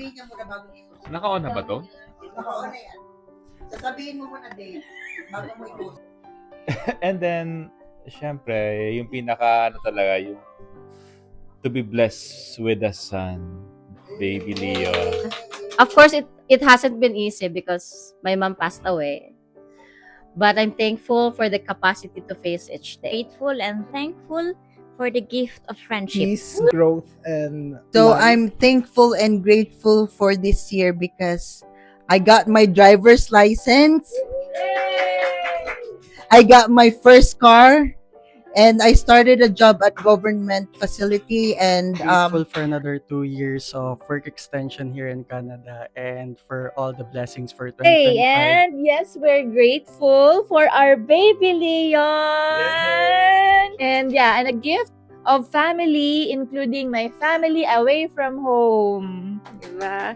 sasabihin niya muna bago i-post. Naka-on na ba to? Naka-on na yan. Sasabihin mo muna date bago mo i-post. And then, syempre, yung pinaka, ano talaga, yung to be blessed with a son, baby Leo. Of course, it hasn't been easy because my mom passed away. But I'm thankful for the capacity to face each day. Grateful and thankful for the gift of friendship. Peace, growth, and So life. I'm thankful and grateful for this year because I got my driver's license. I got my first car, and I started a job at government facility, and Grateful for another 2 years of work extension here in Canada and for all the blessings for 2025. Hey, and yes, we're grateful for our baby Leon. And yeah, and a gift of family, including my family away from home. Diba?